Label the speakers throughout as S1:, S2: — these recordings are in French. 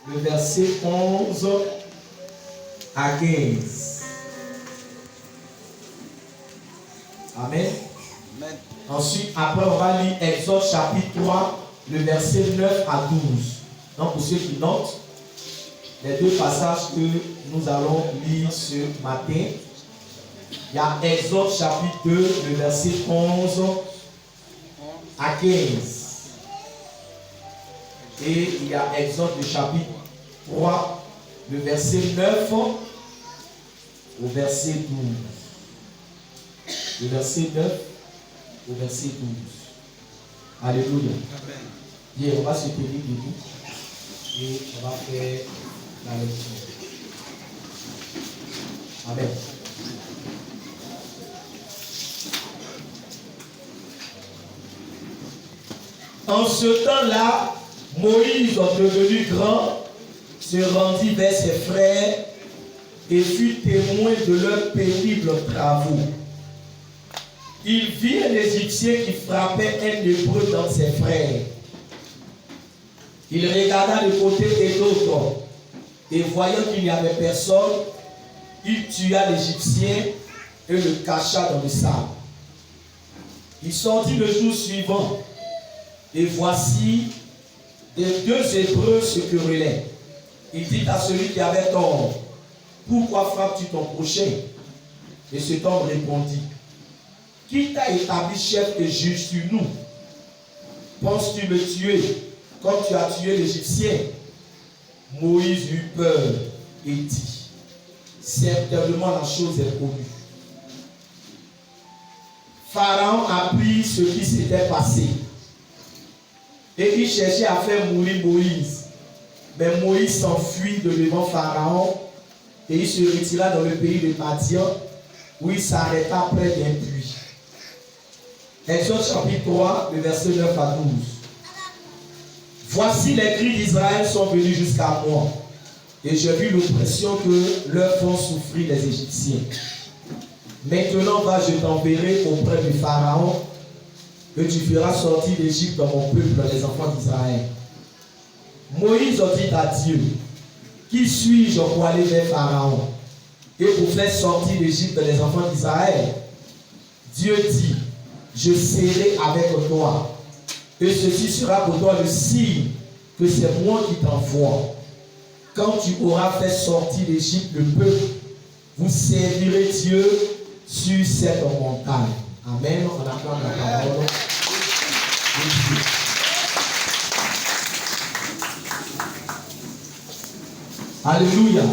S1: le verset 11 à 15. Amen.
S2: Amen.
S1: Ensuite, après, on va lire Exode chapitre 3, le verset 9 à 12. Donc, pour ceux qui notent, les deux passages que nous allons lire ce matin, il y a Exode chapitre 2, le verset 11 à 15. Et il y a Exode le chapitre 3, le verset 9 au verset 12. Le verset 9 au verset 12. Alléluia. Bien, on va se tenir debout et on va faire la lecture. Amen. En ce temps-là, Moïse, devenu grand, se rendit vers ses frères et fut témoin de leurs pénibles travaux. Il vit un Égyptien qui frappait un hébreu dans ses frères. Il regarda de côté et d'autre, et voyant qu'il n'y avait personne, il tua l'Égyptien et le cacha dans le sable. Il sortit le jour suivant, et voici, les deux Hébreux se querellaient. Il dit à celui qui avait tort, pourquoi frappes-tu ton prochain? Et cet homme répondit, qui t'a établi chef et juge sur nous? Penses-tu me tuer comme tu as tué l'Égyptien? Moïse eut peur et dit, certainement la chose est connue. Pharaon apprit ce qui s'était passé et il cherchait à faire mourir Moïse. Mais Moïse s'enfuit de devant Pharaon et il se retira dans le pays de Madian où il s'arrêta près d'un puits. Exode chapitre 3, le verset 9 à 12. Voici les cris d'Israël sont venus jusqu'à moi, et j'ai vu l'oppression que leur font souffrir les Égyptiens. Maintenant va, je t'enverrai auprès du Pharaon, que tu feras sortir d'Égypte dans mon peuple, les enfants d'Israël. Moïse dit à Dieu, qui suis-je pour aller vers Pharaon et pour faire sortir d'Égypte les enfants d'Israël? Dieu dit, je serai avec toi, et ceci sera pour toi le signe que c'est moi qui t'envoie. Quand tu auras fait sortir d'Égypte le peuple, vous servirez Dieu sur cette montagne. Amen. On acclame la parole. Alléluia.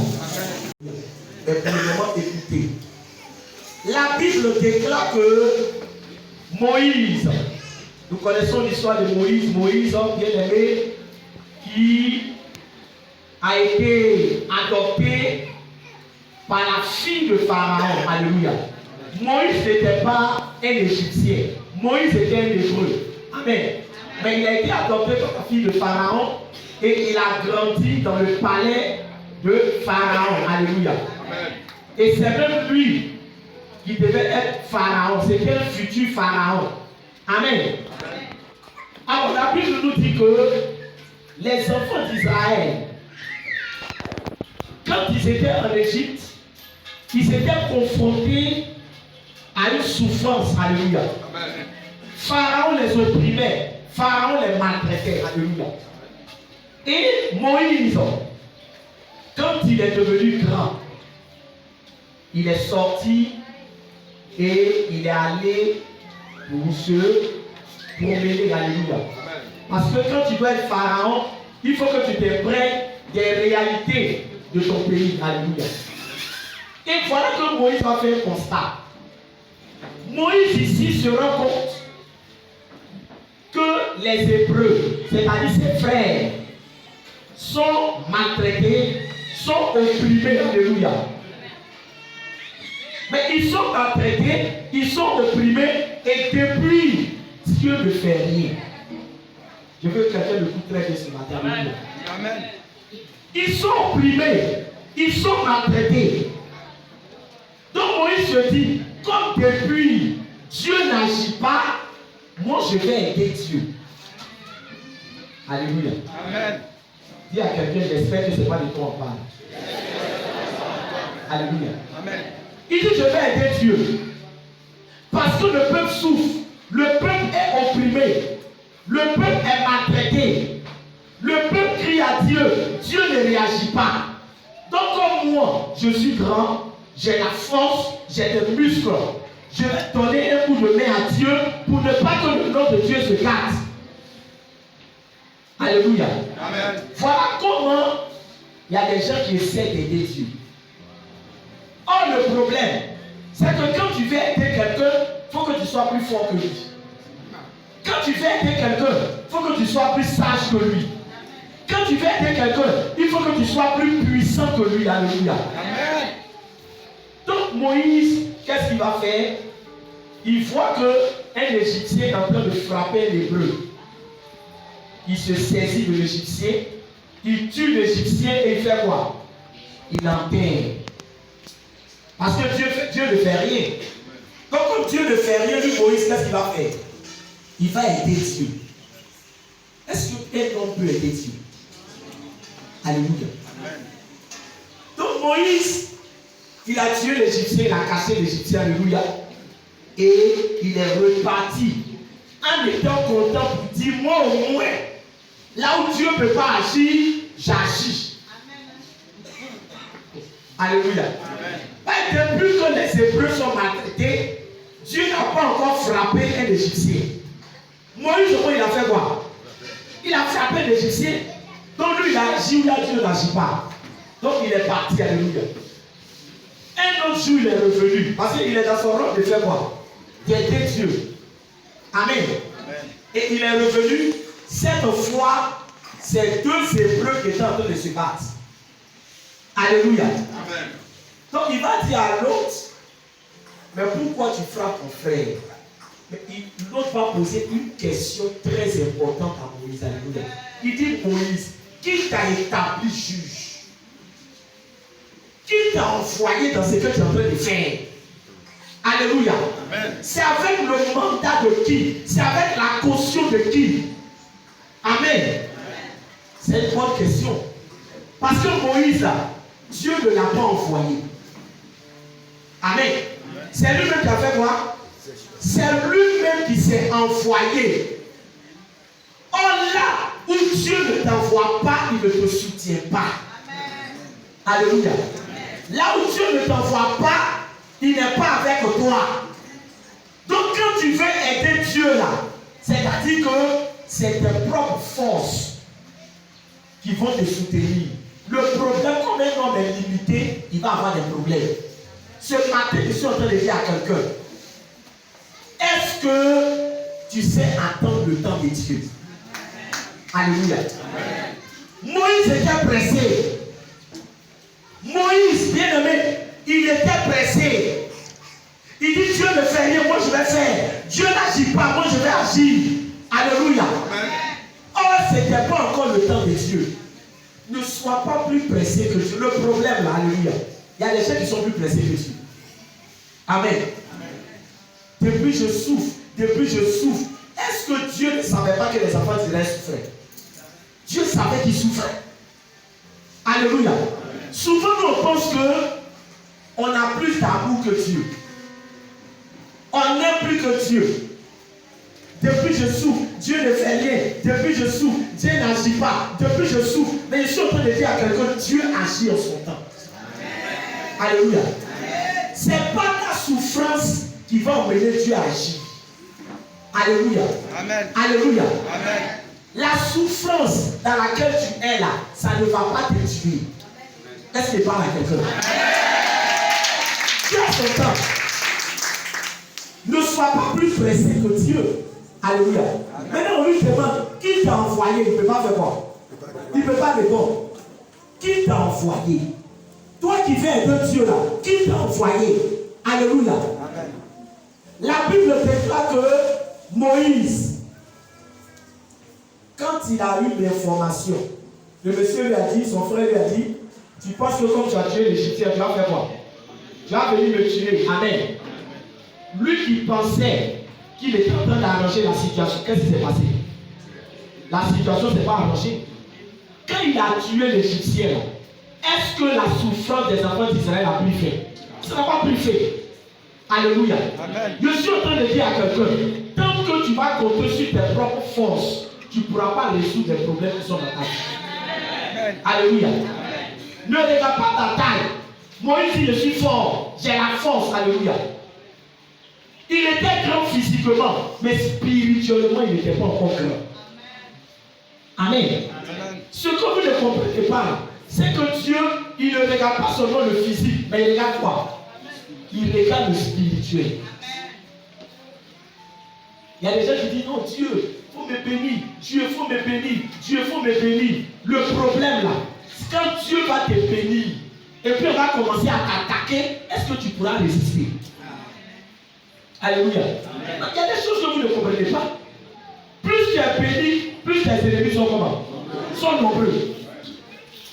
S1: Mais pour le moment, écoutez. La Bible déclare que Moïse, nous connaissons l'histoire de Moïse, bien aimé, qui a été adopté par la fille de Pharaon. Alléluia. Moïse n'était pas un Égyptien. Moïse était un Hébreu. Amen. Mais il a été adopté par la fille de Pharaon et il a grandi dans le palais de Pharaon. Alléluia. Amen. Et c'est même lui qui devait être Pharaon. C'était un futur Pharaon. Amen. Alors la Bible nous dit que les enfants d'Israël, quand ils étaient en Égypte, ils étaient confrontés à une souffrance. Alléluia. Amen. Pharaon les opprimait, Pharaon les maltraitait. Alléluia. Et Moïse, quand il est devenu grand, il est sorti et il est allé pour se promener. Alléluia. Parce que quand tu dois être Pharaon, il faut que tu t'imprègnes des réalités de ton pays. Alléluia. Et voilà que Moïse va faire un constat. Moïse ici se rend compte que les Hébreux, c'est-à-dire ses frères, sont maltraités, sont opprimés. Alléluia. Mais ils sont maltraités, ils sont opprimés, et depuis, Dieu ne fait rien. Je veux que quelqu'un le coupe très bien ce matin. Amen. Amen. Ils sont opprimés, ils sont maltraités. Donc Moïse se dit, comme depuis Dieu n'agit pas, moi je vais aider Dieu. Alléluia. Amen. Dis à quelqu'un, j'espère que ce n'est pas de toi on parle. Alléluia.
S2: Amen.
S1: Il dit, je vais aider Dieu. Parce que le peuple souffre. Le peuple est opprimé. Le peuple est maltraité. Le peuple crie à Dieu. Dieu ne réagit pas. Donc comme moi, je suis grand, j'ai la force, j'ai des muscles. Je vais donner un coup de main à Dieu pour ne pas que le nom de Dieu se gâte. Alléluia.
S2: Amen.
S1: Voilà comment il y a des gens qui essaient d'aider Dieu. Or, le problème, c'est que quand tu veux aider quelqu'un, il faut que tu sois plus fort que lui. Quand tu veux aider quelqu'un, il faut que tu sois plus sage que lui. Quand tu veux aider quelqu'un, il faut que tu sois plus puissant que lui. Alléluia.
S2: Amen.
S1: Donc Moïse, qu'est-ce qu'il va faire? Il voit qu'un Égyptien est en train de frapper l'Hébreu. Il se saisit de l'Égyptien, il tue l'Égyptien et il fait quoi? Il l'enterre. Parce que Dieu ne fait rien. Donc comme Dieu ne fait rien, lui Moïse, qu'est-ce qu'il va faire? Il va aider Dieu. Est-ce qu'un homme peut aider Dieu? Alléluia.
S2: Amen.
S1: Donc Moïse, il a tué l'Égyptien, il a caché l'Égyptien, alléluia. Et il est reparti en étant content pour dire, moi au moins, là où Dieu ne peut pas agir, j'agis. Alléluia. Amen. Depuis que les Hébreux sont maltraités, Dieu n'a pas encore frappé un Égyptien. Moïse, il a fait quoi? Il a frappé l'Égyptien. Donc lui, il a agi où là, Dieu n'agit pas. Donc il est parti, alléluia. Un autre jour, il est revenu. Parce qu'il est dans son rôle de faire quoi? D'aider Dieu. Amen.
S2: Amen.
S1: Et il est revenu. Cette fois, c'est deux Hébreux qui étaient en train de se battre. Alléluia.
S2: Amen.
S1: Donc il va dire à l'autre, mais pourquoi tu frappes ton frère? Mais l'autre va poser une question très importante à Moïse. Alléluia. Il dit, Moïse, qui t'a établi juge? Qui t'a envoyé dans ce que tu es en train de faire? Alléluia.
S2: Amen.
S1: C'est avec le mandat de qui? C'est avec la caution de qui? Amen. C'est une bonne question. Parce que Moïse, Dieu ne l'a pas envoyé. Amen. C'est lui-même qui a fait quoi? C'est lui-même qui s'est envoyé. Or là où Dieu ne t'envoie pas, il ne te soutient pas. Alléluia. Là où Dieu ne t'envoie pas, il n'est pas avec toi. Donc quand tu veux aider Dieu là, c'est-à-dire que c'est tes propres forces qui vont te soutenir. Le problème, comme un homme est limité, il va avoir des problèmes. Ce matin, je suis en train de dire à quelqu'un, est-ce que tu sais attendre le temps de Dieu? Alléluia. Moïse était pressé. Moïse, bien aimé, il était pressé. Il dit, Dieu ne fait rien, moi je vais faire. Dieu n'agit pas, moi je vais agir. Alléluia. Or, ce n'était pas encore le temps de Dieu. Ne sois pas plus pressé que Dieu. Le problème là, alléluia. Il y a des gens qui sont plus pressés que Dieu. Amen. Depuis je souffre. Est-ce que Dieu ne savait pas que les enfants d'Israël souffraient? Dieu savait qu'ils souffraient. Alléluia. Souvent nous on pense que on a plus d'amour que Dieu. On n'aime plus que Dieu. Depuis je souffre, Dieu ne fait rien. Depuis je souffre, Dieu n'agit pas. Depuis je souffre, mais je suis en train de dire à quelqu'un, Dieu agit en son temps. Alléluia. Ce n'est pas ta souffrance qui va emmener Dieu à agir. Alléluia.
S2: Amen.
S1: Alléluia.
S2: Amen.
S1: La souffrance dans laquelle tu es là, ça ne va pas te tuer. Est-ce qu'il parle à quelqu'un? Dieu a son temps. Ne sois pas plus pressé que Dieu. Alléluia. Maintenant, on lui demande, qui t'a envoyé? Il ne peut pas faire quoi? Il ne peut pas répondre. Qui t'a envoyé? Toi qui fais un peu Dieu là, qui t'a envoyé? Alléluia.
S2: Amen.
S1: La Bible déclare que Moïse, quand il a eu l'information, le monsieur lui a dit, son frère lui a dit, tu penses que comme tu as tué l'Égyptien, tu vas faire quoi? Tu vas venir me tuer. Amen. Lui qui pensait qu'il était en train d'arranger la situation, qu'est-ce qui s'est passé? La situation ne s'est pas arrangée. quand il a tué l'Égyptien, est-ce que la souffrance des enfants d'Israël a pris fin? Ça n'a pas pris fin. Alléluia. Amen. Je suis en train de dire à quelqu'un, tant que tu vas compter sur tes propres forces, tu ne pourras pas résoudre les problèmes qui sont dans ta vie. Alléluia. Amen. Ne regarde pas ta taille. Moïse dit, je suis fort, j'ai la force. Alléluia. Il était grand physiquement, mais spirituellement, il n'était pas encore grand. Amen. Amen. Ce que vous ne comprenez pas, c'est que Dieu, il ne regarde pas seulement le physique, mais il regarde quoi? Il regarde le spirituel. Il y a des gens qui disent, non, Dieu, il faut me bénir. Dieu, il faut me bénir. Dieu, il faut me bénir. Le problème là, c'est quand Dieu va te bénir, et puis on va commencer à t'attaquer, est-ce que tu pourras résister? Alléluia. Amen. Il y a des choses que vous ne comprenez pas. Plus tu es béni, plus tes ennemis sont comment? Sont nombreux.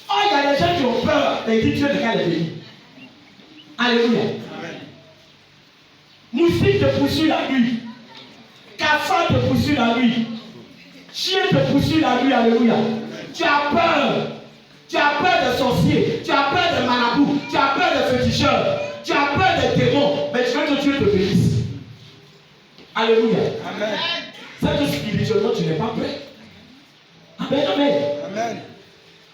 S1: Oh, il y a des gens qui ont peur, mais ils disent Dieu n'est qu'à les bénir. Alléluia. Amen. Moustique te poursuit la nuit. Cafard te poursuit la nuit. Chien te poursuit la nuit. Alléluia. Tu as peur. Tu as peur des sorciers. Tu as peur des marabouts. Tu as peur des féticheurs. Tu as peur des démons. Mais tu veux que Dieu te bénisse. Alléluia. Amen. C'est que spirituellement tu n'es pas prêt. Amen, amen. Amen.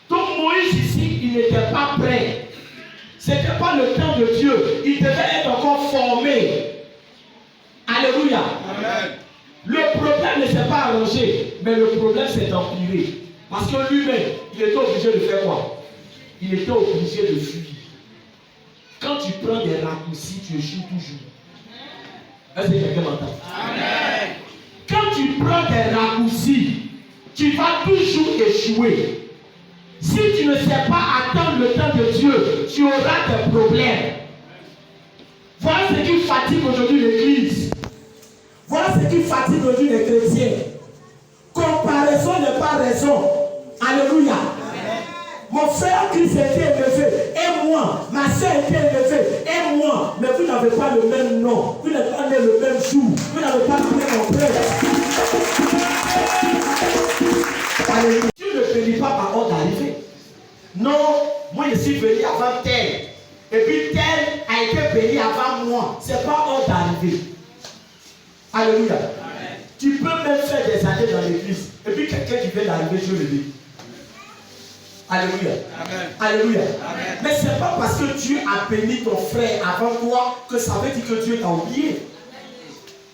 S1: Donc Moïse ici, il n'était pas prêt. Ce n'était pas le temps de Dieu. Il devait être encore formé. Alléluia. Amen. Le problème ne s'est pas arrangé, mais le problème s'est empiré. Parce que lui-même, il était obligé de faire quoi? Il était obligé de fuir. Quand tu prends des raccourcis, tu échoues toujours. Est-ce que quelqu'un m'entend? Amen. Quand tu prends des raccourcis, tu vas toujours échouer. Si tu ne sais pas attendre le temps de Dieu, tu auras des problèmes. Voilà ce qui fatigue aujourd'hui l'Église. Voilà ce qui fatigue aujourd'hui les chrétiens. Comparaison n'est pas raison. Alléluia. Amen. Mon frère Christ était élevé, et moi, ma soeur était élevée, et moi, mais vous n'avez pas le même nom, vous n'avez pas le même jour, vous n'avez pas le même emploi. Alléluia. Dieu ne bénit pas par ordre d'arrivée. Non, moi je suis venu avant tel, et puis tel a été béni avant moi. Ce n'est pas ordre d'arrivée. Alléluia. Amen. Tu peux même faire des années dans l'église, et puis quelqu'un qui vient d'arriver, Dieu le dit. Alléluia. Amen. Alléluia. Amen. Mais ce n'est pas parce que Dieu a béni ton frère avant toi que ça veut dire que Dieu t'a oublié.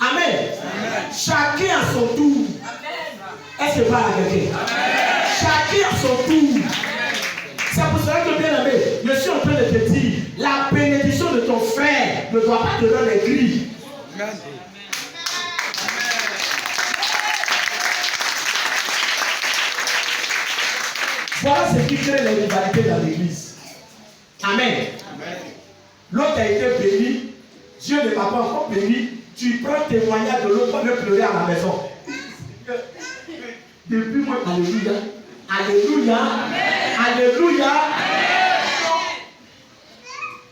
S1: Amen. Amen. Chacun à son tour. Amen. Est-ce que pas à quelqu'un? Chacun à son tour. C'est pour cela que, bien aimé, je suis en train de te dire, la bénédiction de ton frère ne doit pas te donner les grilles. Amen. Voilà ce qui crée les rivalités dans l'église. Amen. Amen. L'autre a été béni, Dieu ne m'a pas encore béni. Tu prends témoignage de l'autre, on veut pleurer à la maison. Depuis moi, alléluia. Alléluia. Amen. Alléluia. Amen.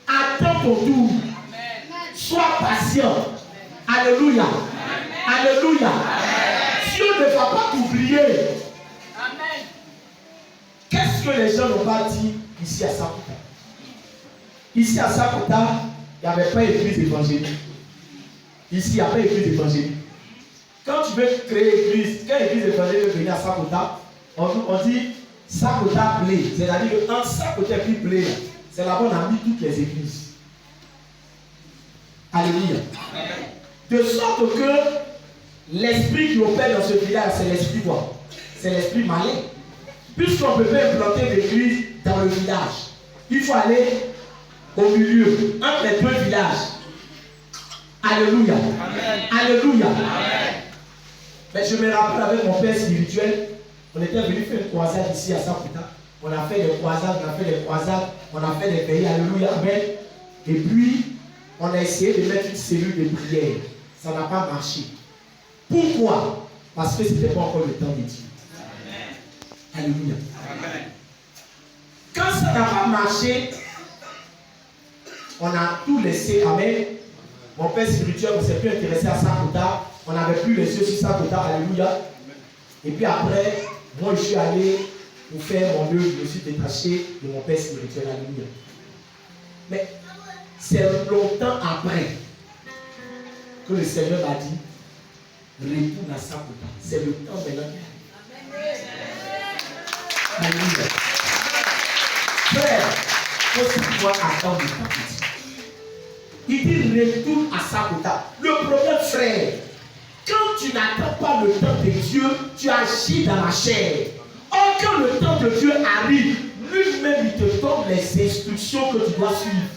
S1: Attends ton tour. Amen. Sois patient. Alléluia. Amen. Alléluia. Amen. Dieu ne va pas t'oublier. Amen. Qu'est-ce que les gens n'ont pas dit ici à Sakuta? Ici à Sakuta, il n'y avait pas d'église évangélique. Ici, il n'y a pas d'église évangélique. Quand tu veux créer l'église, quand l'église évangélique veut venir à Sakuta, on dit Sakuta Play. C'est-à-dire qu'entre Sakuta et Play, c'est là-bas qu'on a mis toutes les églises. Alléluia. De sorte que l'esprit qui opère dans ce village, c'est l'esprit quoi? C'est l'esprit malin. Puisqu'on ne peut pas implanter l'église dans le village, il faut aller au milieu, entre les deux villages. Alléluia. Amen. Alléluia. Amen. Mais je me rappelle avec mon père spirituel, on était venu faire une croisade ici à Sakuta. On a fait des croisades, on a fait des pays. Alléluia. Amen. Et puis, on a essayé de mettre une cellule de prière. Ça n'a pas marché. Pourquoi? Parce que ce n'était pas encore le temps de Dieu. Alléluia. Amen. Quand ça n'a pas marché, on a tout laissé. Amen. Mon père spirituel ne s'est plus intéressé à Sakuta. On n'avait plus les yeux sur Sakuta. Alléluia. Et puis après, moi je suis allé pour faire mon œuvre, je me suis détaché de mon père spirituel. Alléluia. Mais c'est longtemps après que le Seigneur m'a dit, retourne à Sakuta. C'est le temps maintenant qui arrive. Alléluia. Frère, il faut pouvoir attendre le temps petit. Il dit retourne à Sakuta. Le problème, frère, quand tu n'attends pas le temps de Dieu, tu agis dans la chair. Or, quand le temps de Dieu arrive, lui-même il te donne les instructions que tu dois suivre.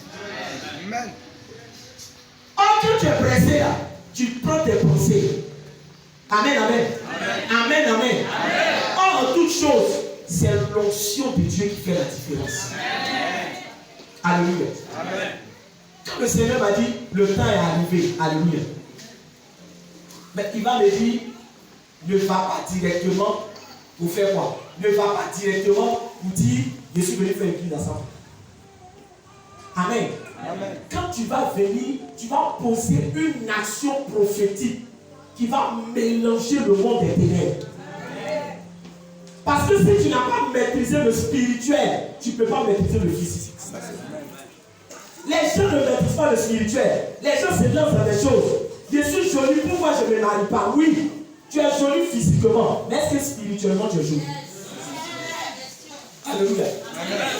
S1: Amen. Or, quand tu es pressé là, tu prends tes pensées. Amen, amen. Amen, amen. Amen. Or, en toute chose, c'est l'onction de Dieu qui fait la différence. Amen. Alléluia. Amen. Quand le Seigneur m'a dit, le temps est arrivé. Alléluia. Mais il va me dire, ne va pas directement pour faire quoi? Ne va pas directement pour dire, je suis venu faire une ensemble. Amen. Amen. Quand tu vas venir, tu vas poser une action prophétique qui va mélanger le monde des ténèbres. Amen. Parce que si tu n'as pas maîtrisé le spirituel, tu ne peux pas maîtriser le physique. Les gens ne maîtrisent pas le spirituel. Les gens se lancent dans des choses. Je suis joli, pourquoi je ne me marie pas? Oui, tu es joli physiquement, mais est-ce que spirituellement tu es joli? Alléluia.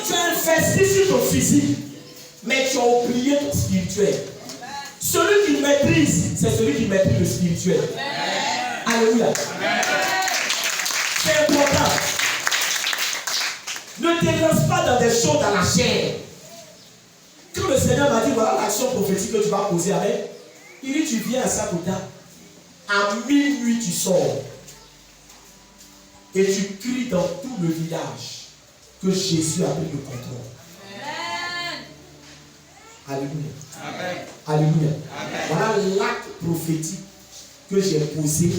S1: Tu as investi sur ton physique, mais tu as oublié ton spirituel. Celui qui maîtrise, c'est celui qui maîtrise le spirituel. Alléluia. C'est important. Ne te lance pas dans des choses dans la chair. Quand le Seigneur m'a dit, voilà l'action prophétique que tu vas poser avec, il dit, tu viens à Sakuta, à minuit tu sors, et tu cries dans tout le village que Jésus a pris le contrôle. Amen. Alléluia. Amen. Alléluia. Amen. Voilà l'acte prophétique que j'ai posé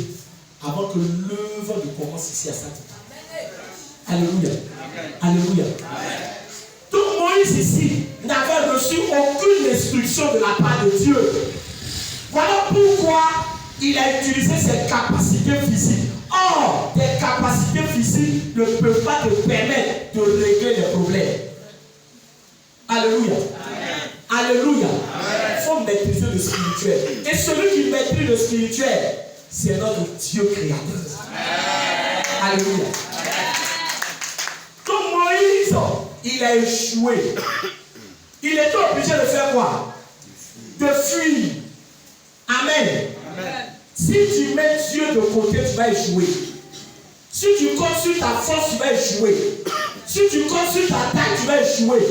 S1: avant que l'œuvre ne commence ici à Sakuta. Alléluia. Amen. Alléluia. Amen. Donc Moïse ici n'avait reçu aucune instruction de la part de Dieu. Voilà pourquoi il a utilisé ses capacités physiques. Or, tes capacités physiques ne peuvent pas te permettre de régler les problèmes. Alléluia. Amen. Alléluia. Il faut maîtriser le spirituel. Et celui qui maîtrise le spirituel, c'est notre Dieu créateur. Amen. Alléluia. Amen. Donc Moïse, il a échoué. Il était obligé de faire quoi? De fuir. Amen. Amen. Si tu mets Dieu de côté, tu vas échouer. Si tu consultes ta force, tu vas échouer. Si tu consultes ta taille, tu vas échouer.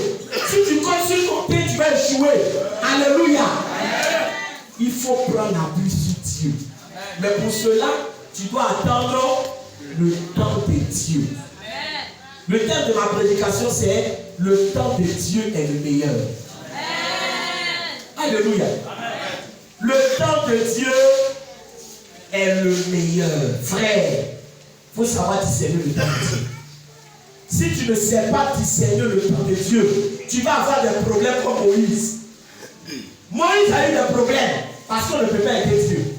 S1: Si tu consultes ton pays, tu vas échouer. Alléluia. Amen. Il faut prendre appui sur Dieu. Amen. Mais pour cela, tu dois attendre le temps de Dieu. Amen. Le thème de ma prédication, c'est le temps de Dieu est le meilleur. Amen. Alléluia. Amen. Le temps de Dieu est le meilleur. Frère, il faut savoir discerner le temps de Dieu. Si tu ne sais pas discerner le temps de Dieu, tu vas avoir des problèmes comme Moïse. Moïse a eu des problèmes parce qu'on ne peut pas aider Dieu.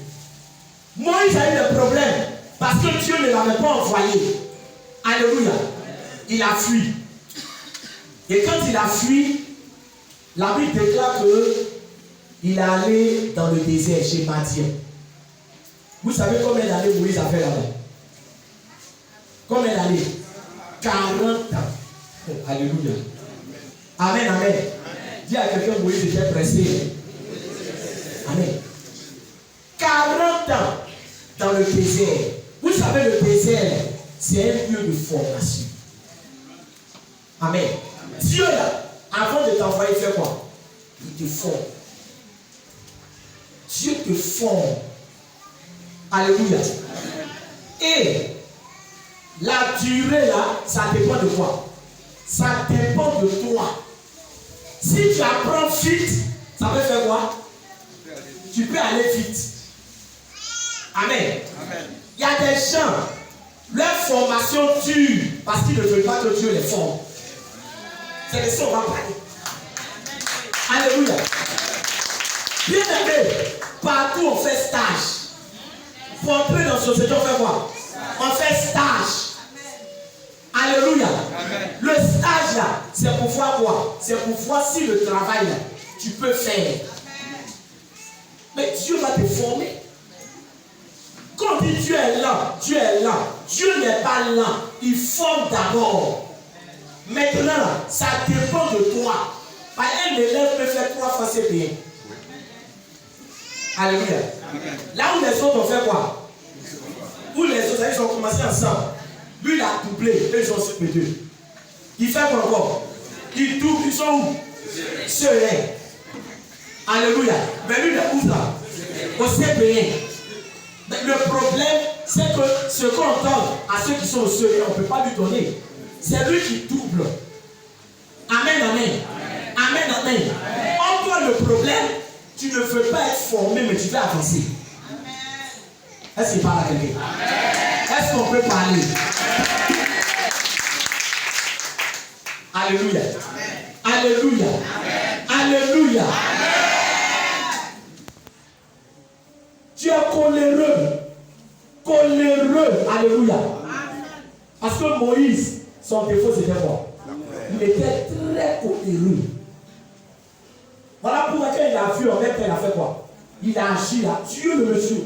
S1: Moïse a eu des problèmes parce que Dieu ne l'avait pas envoyé. Alléluia. Il a fui. Et quand il a fui, la Bible déclare que il est allé dans le désert chez Madian. Vous savez combien d'années Moïse a fait là-bas? Combien d'années? 40 ans. Alléluia. Amen, amen. Dis à quelqu'un, Moïse était pressé. Amen. 40 ans dans le désert. Vous savez, le désert, c'est un lieu de formation. Amen. Dieu, là, avant de t'envoyer, il fait quoi? Il te forme. Dieu te forme. Alléluia. Et la durée là, ça dépend de quoi? Ça dépend de toi. Si tu apprends vite, ça peut faire quoi? Tu peux aller vite. Amen. Il y a des gens, leur formation dure parce qu'ils ne veulent pas que Dieu les forme. C'est de ça qu'on va parler. Alléluia. Bien aimé, partout on fait stage. Pour entrer dans la société, on fait quoi? On fait stage. Alléluia. Le stage là, c'est pour voir quoi? C'est pour voir si le travail là, tu peux faire. Mais Dieu va te former. Quand on dit Dieu est là, Dieu est là. Dieu n'est pas là. Il forme d'abord. Maintenant, ça dépend de toi. Un élève peut faire 3 fois ses bien. Alléluia. Là où les autres ont fait quoi? Où les autres, ils ont commencé ensemble. Lui, il a doublé. Et ils ont CP2. Il fait quoi encore? Il double. Ils sont où? Serein. Alléluia. Mais lui, il est où là? Au CP1. Mais le problème, c'est que ce qu'on donne à ceux qui sont au serein, on ne peut pas lui donner. C'est lui qui double. Amen, amen. Amen, amen. En toi, le problème, tu ne veux pas être formé, mais tu veux avancer. Est-ce qu'il parle à quelqu'un? Est-ce qu'on peut parler? Alléluia. Alléluia. Alléluia. Tu es coléreux. Coléreux. Alléluia. Parce que Moïse, son défaut, c'était quoi? Il était très coléreux. Voilà pourquoi il a vu en même temps, il a fait quoi? Il a agi, il a tué le monsieur.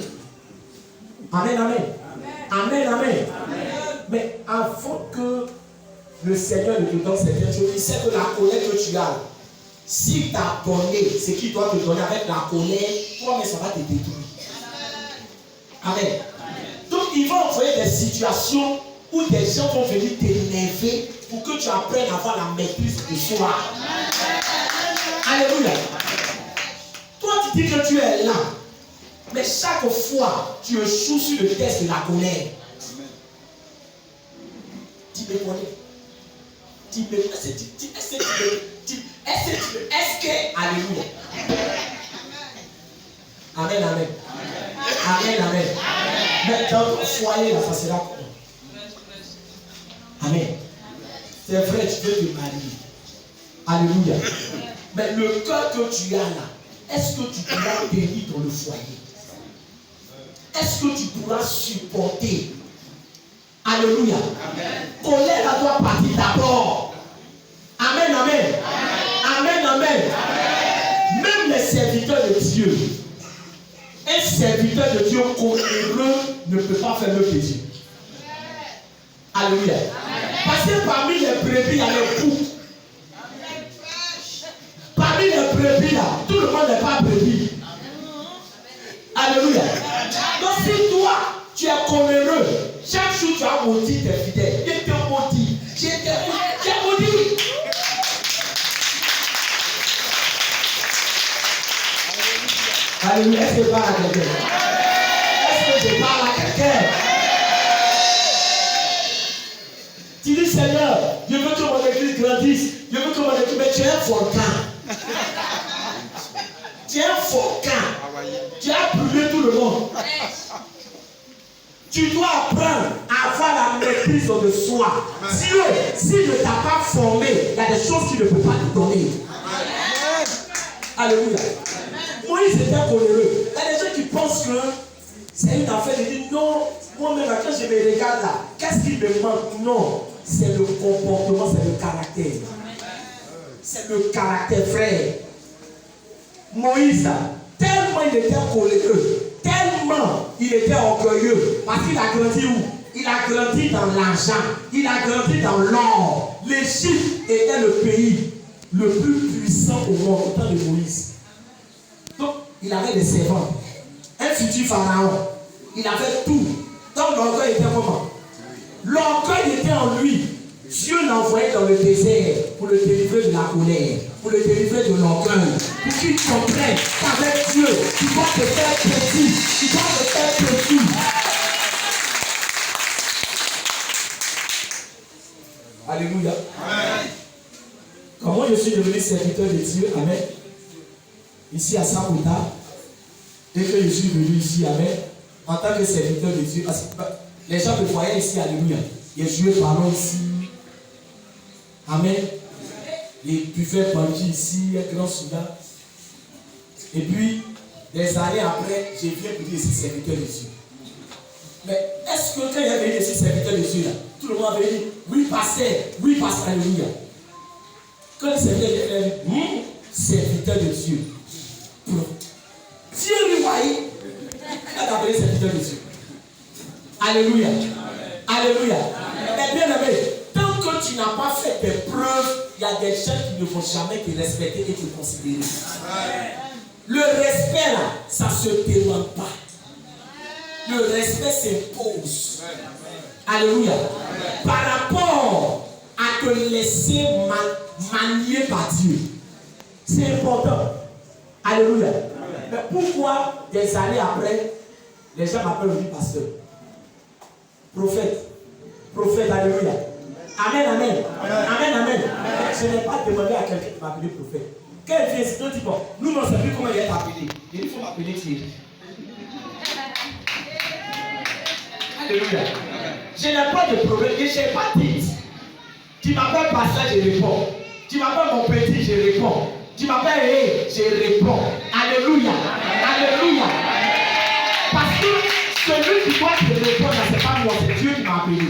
S1: Amen, amen. Amen, amen. Mais avant que le Seigneur ne te donne certaines choses, il sait que la colère que tu as, s'il t'a donné ce qu'il doit te donner avec la colère, toi, mais ça va te détruire. Amen. Donc, il va envoyer des situations où des gens vont venir t'énerver pour que tu apprennes à avoir la maîtrise de soi. Alléluia. Toi, tu dis que tu es là. Mais chaque fois, tu échoues sur le test de la colère. Tu me connais. Tu me connais. Est-ce que. Alléluia. Amen, amen. Amen, amen. Mais dans ton foyer, là, ça sera comment? Amen. C'est vrai, tu veux te marier. Alléluia. Mais le cœur que tu as là, est-ce que tu pourras bénir dans le foyer? Est-ce que tu pourras supporter? Alléluia. Colère doit partir d'abord. Amen, amen. Amen, amen. Même les serviteurs de Dieu, un serviteur de Dieu coléreux ne peut pas faire le plaisir. Alléluia. Parce que parmi les brebis, il y a les boucs. Parmi les brebis là, tout le monde n'est pas brebis. Alléluia. Donc si toi, tu es coléreux, chaque jour tu as maudit tes fidèles. Il te maudit. J'ai maudit. Alléluia. Est-ce que je parle à quelqu'un? Est-ce que je parle à quelqu'un? Tu dis Seigneur, je veux que mon église grandisse. Je veux que mon église. Mais tu es un volcan. Tu es un volcan. Tu as brûlé tout le monde. Tu dois apprendre à avoir la maîtrise de soi. Dieu, s'il ne t'a pas formé, il y a des choses qu'il ne peut pas te donner. Alléluia. Moïse était coléreux. Il y a des gens qui pensent que c'est une affaire de dire non, moi-même, quand je me regarde là, qu'est-ce qui me manque? Non, c'est le comportement, c'est le caractère. C'est le caractère, frère. Moïse, tellement il était coléreux, tellement il était orgueilleux, parce qu'il a grandi où? Il a grandi dans l'argent, il a grandi dans l'or. L'Égypte était le pays le plus puissant au monde, au temps de Moïse. Donc, il avait des servants, un futur pharaon, il avait tout. Donc, l'orgueil était comment? L'orgueil était en lui. Dieu l'envoyait dans le désert pour le délivrer de la colère, pour le délivrer de l'orgueil, pour qu'il comprenne qu'avec Dieu, tu dois te faire petit, tu dois te faire petit. Alléluia. Amen. Comment je suis devenu serviteur de Dieu? Amen. Ici à Sakota, dès que je suis venu ici, amen, en tant que serviteur de Dieu, parce que les gens me voyaient ici, alléluia. Il jouait ballon ici. Amen. Il buvait bandit ici, un grand soudain. Et puis, des années après, je viens pour dire ici serviteur de Dieu. Mais est-ce que quand il y a venu ici serviteur de Dieu là, Tout le monde avait dit, oui, pasteur, alléluia. Quand le serviteur dit, serviteur de Dieu. Dieu lui voyait, il a appelé serviteur de Dieu. Alléluia. Alléluia. Mais bien aimé, tant que tu n'as pas fait tes preuves, il y a des gens qui ne vont jamais te respecter et te considérer. Le respect là, ça ne se demande pas. Le respect s'impose. Alléluia. Par rapport à te laisser manier par Dieu. C'est important. Alléluia. Mais pourquoi des années après, les gens m'appellent aujourd'hui pasteur? Prophète, alléluia. Amen, amen. Amen, amen. Je n'ai pas demandé à quelqu'un de m'appeler prophète. Quand il vient, c'est un dit, bon, nous, on ne sait plus comment il est appelé. Il faut m'appeler Thierry. Alléluia. Je n'ai pas de problème. Je n'ai pas dit. Tu m'appelles pasteur, je réponds. Tu m'appelles mon petit, je réponds. Tu m'appelles Hé, je réponds. Alléluia. Alléluia. Parce que celui qui doit te répondre, ce n'est pas moi, c'est Dieu qui m'a appelé.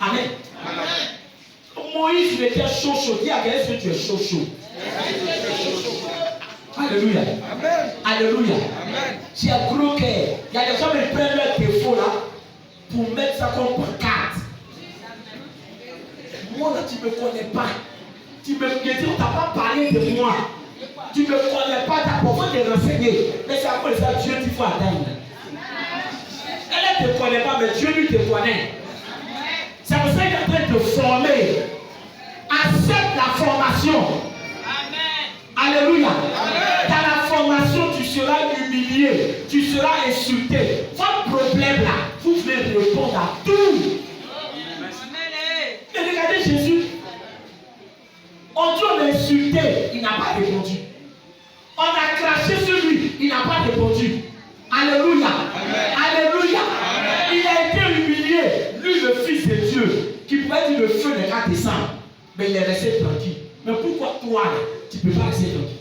S1: Amen. Amen. Moïse, il était chaud. Dis à quelqu'un que tu es chaud. Alléluia. Amen. Alléluia. Amen. Tu as gros cœur. Il y a des gens qui prennent leurs défauts là pour mettre ça comme pancarte. Moi là, tu ne me connais pas. Tu me dis, on ne t'a pas parlé de moi. Tu ne me connais pas, tu as besoin de renseigner. Mais c'est à cause de ça Dieu qu'il faut atteindre. Elle ne te connaît pas, mais Dieu lui te connaît. C'est pour ça qu'il est en train de te former. Accepte la formation. Amen. Alléluia. Amen. Dans la formation, tu seras humilié. Tu seras insulté. Votre problème là, vous devez répondre à tout. Mais regardez Jésus. On dit on l'a insulté, il n'a pas répondu. On a craché sur lui, il n'a pas répondu. Alléluia. Amen. Alléluia. Amen. Il a été humilié. Lui, le Fils de Dieu, qui pouvait dire le feu n'est qu'à descendre. Mais il est resté tranquille. Mais pourquoi toi, tu ne peux pas rester tranquille?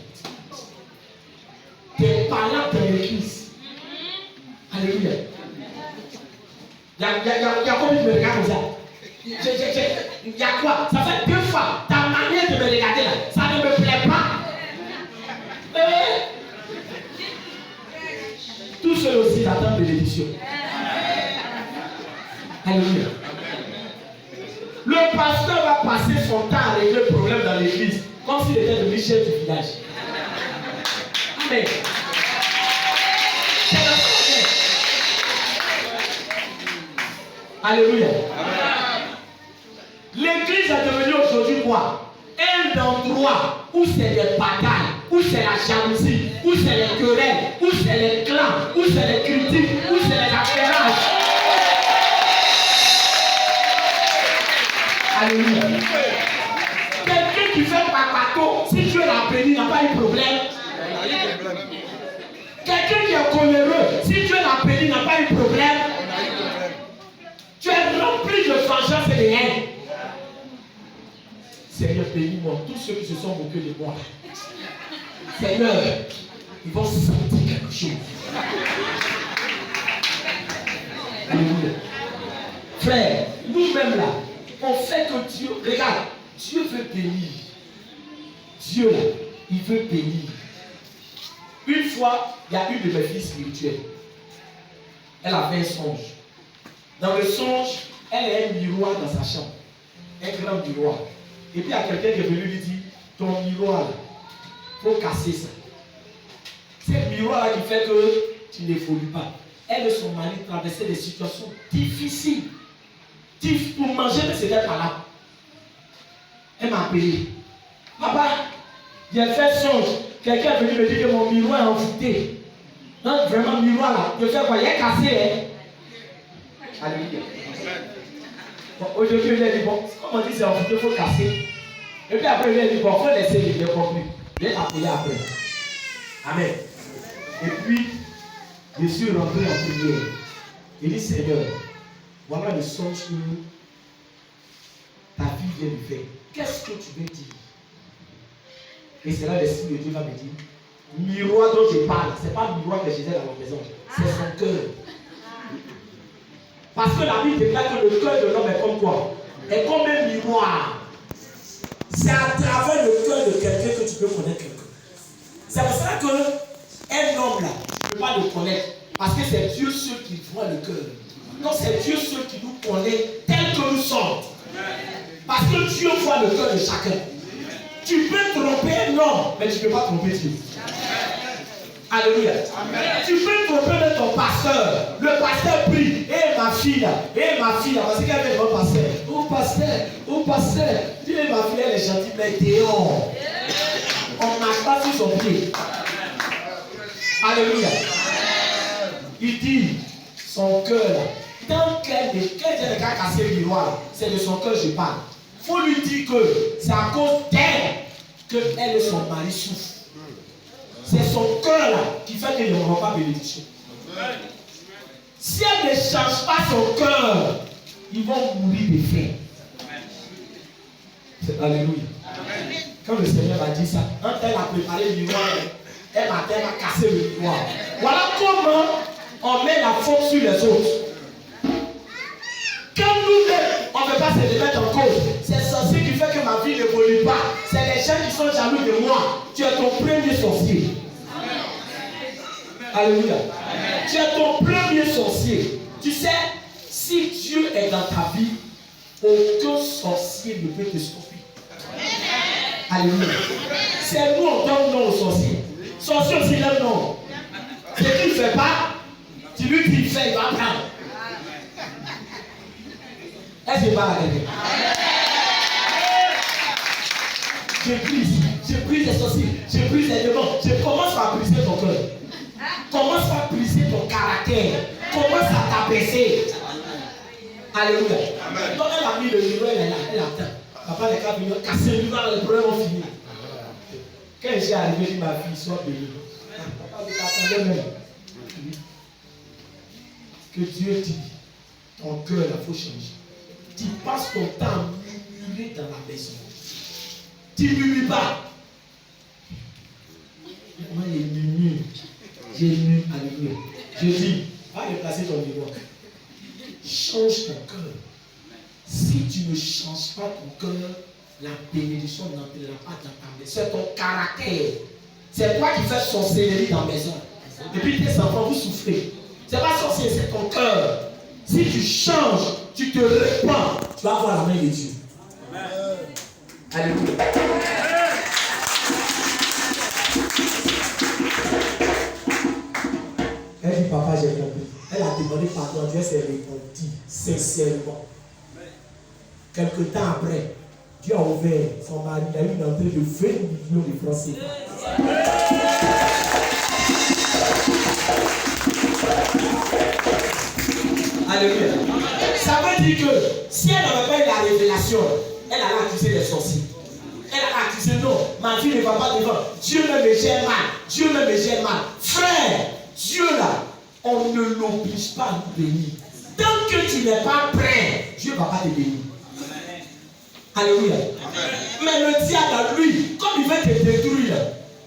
S1: Tes parents de l'église. Alléluia. Il y a combien de me regardent comme ça? Il y a quoi? Ça fait 2 fois. Ta manière de me regarder là, ça ne me plaît pas. Tout seul aussi attend bénédiction. Alléluia. Le pasteur va passer son temps à régler le problème dans l'église, comme s'il était devenu chef du village. Amen. C'est la première. Alléluia. L'église est devenue aujourd'hui quoi? Un endroit où c'est des batailles, où c'est la jalousie, où c'est les querelles, où c'est les clans, où c'est les critiques, où c'est les affairages. Alléluia. Quelqu'un qui fait papato, si Dieu l'a béni, n'a pas eu de problème. Quelqu'un qui est coléreux, si Dieu l'a béni, n'a pas eu de problème. Tu es rempli de vengeance et de haine. Seigneur, bénis-moi. Tous ceux qui se sont moqués de moi, Seigneur, ils vont sentir quelque chose. Alléluia. Frère, nous-mêmes là, on fait que Dieu, regarde, Dieu veut bénir. Dieu là, il veut bénir. Une fois, il y a une de mes filles spirituelles. Elle avait un songe. Dans le songe, elle a un miroir dans sa chambre. Un grand miroir. Et puis il y a quelqu'un qui est venu lui dire, ton miroir, il faut casser ça. C'est le miroir là qui fait que tu n'évolues pas. Elle et son mari traversaient des situations difficiles. Pour manger, mais c'était pas là. Elle m'a appelé. Papa, j'ai fait songe. Quelqu'un est venu me dire que mon miroir est envoûté. Non, vraiment, miroir là. Je fais quoi? Il est cassé, hein? Alléluia. Bon, aujourd'hui, il a dit, bon, comme on dit, c'est envoûté, il faut casser. Et puis après, il a dit, bon, il faut laisser les compris. Je l'ai appelé après. Amen. Et puis, je suis rentré en prière. Il dit, Seigneur, voilà le songe que ta fille vient de faire. Qu'est-ce que tu veux dire? Et c'est là l'Esprit de Dieu va me dire, miroir dont je parle, ce n'est pas le miroir que j'ai dans la maison, c'est son cœur. Parce que la Bible déclare que le cœur de l'homme est comme quoi? Est comme un miroir. C'est à travers le cœur de quelqu'un que tu peux connaître quelqu'un. C'est pour ça qu'un homme là, tu ne peux pas le connaître. Parce que c'est Dieu seul qui voit le cœur. Non, c'est Dieu seul qui nous connaît tel que nous sommes. Parce que Dieu voit le cœur de chacun. Tu peux tromper un homme, mais tu ne peux pas tromper Dieu. Alléluia. Amen. Tu peux tromper même ton pasteur. Le pasteur prie. Ma fille là. Ma fille là. Parce qu'elle est mon pasteur. Pasteur. Dis, ma fille, elle est gentille, mais dehors. On marche pas sur son pied. Alléluia. Il dit, son cœur là. Tant qu'elle n'a qu'à casser le miroir, c'est de son cœur que je parle. Il faut lui dire que c'est à cause d'elle qu'elle et son mari souffrent. C'est son cœur là qui fait qu'il n'aura pas bénédiction. Si elle ne change pas son cœur, ils vont mourir de faim. Alléluia. Quand le Seigneur a dit ça, quand elle a préparé le miroir, elle m'a cassé le miroir. Voilà comment on met la faute sur les autres. Quand nous-mêmes, on ne peut pas se remettre en cause. C'est sorcier qui fait que ma vie n'évolue pas. C'est les gens qui sont jaloux de moi. Tu es ton premier sorcier. Alléluia. Tu es ton premier sorcier. Tu sais, si Dieu est dans ta vie, aucun sorcier ne peut te stopper. Alléluia. C'est nous, on donne nom aux sorciers. Sorcier aussi, leur nom. Ce qu'il ne fait pas, tu lui dis, il fait, il va prendre. Est-ce que pas la guerre? Je brise les sorciers, je brise les démons. Je commence par briser ton cœur. Commence par briser ton caractère. Commence à t'abaisser. Alléluia. Donc elle a mis le livre, elle attend. Papa, les cas venus casser le livre, les problèmes ont fini. Quand je suis arrivé, je dis ma fille, sois bénie. Papa, vous t'attendez même. Que Dieu dit, ton cœur, il faut changer. Tu passes ton temps à murmurer dans la maison. Tu ne murmures pas. Moi, je murmure. J'ai murmure. Alléluia. Je dis, va déplacer ton niveau. Change ton cœur. Si tu ne changes pas ton cœur, la bénédiction n'entrera pas dans ta maison. C'est ton caractère. C'est toi qui fais sorcellerie dans la maison. Depuis tes enfants, vous souffrez. C'est pas sorcier, c'est ton cœur. Si tu changes, tu te répands, tu vas avoir la main de Dieu. Alléluia. Elle dit, papa, j'ai compris. Elle a demandé pardon, Dieu s'est répondu sincèrement. Quelque temps après, Dieu a ouvert son mari, il a eu une entrée de 20 millions de francs CFA. Alléluia. Ça veut dire que si elle n'avait pas eu la révélation, elle allait accuser les sorciers. Elle allait accuser non, ma vie ne va pas devant. Dieu me gère mal. Dieu me gère mal. Frère, Dieu là, on ne l'oblige pas à nous bénir. Tant que tu n'es pas prêt, Dieu ne va pas te bénir. Alléluia. Mais le diable, lui, comme il veut te détruire,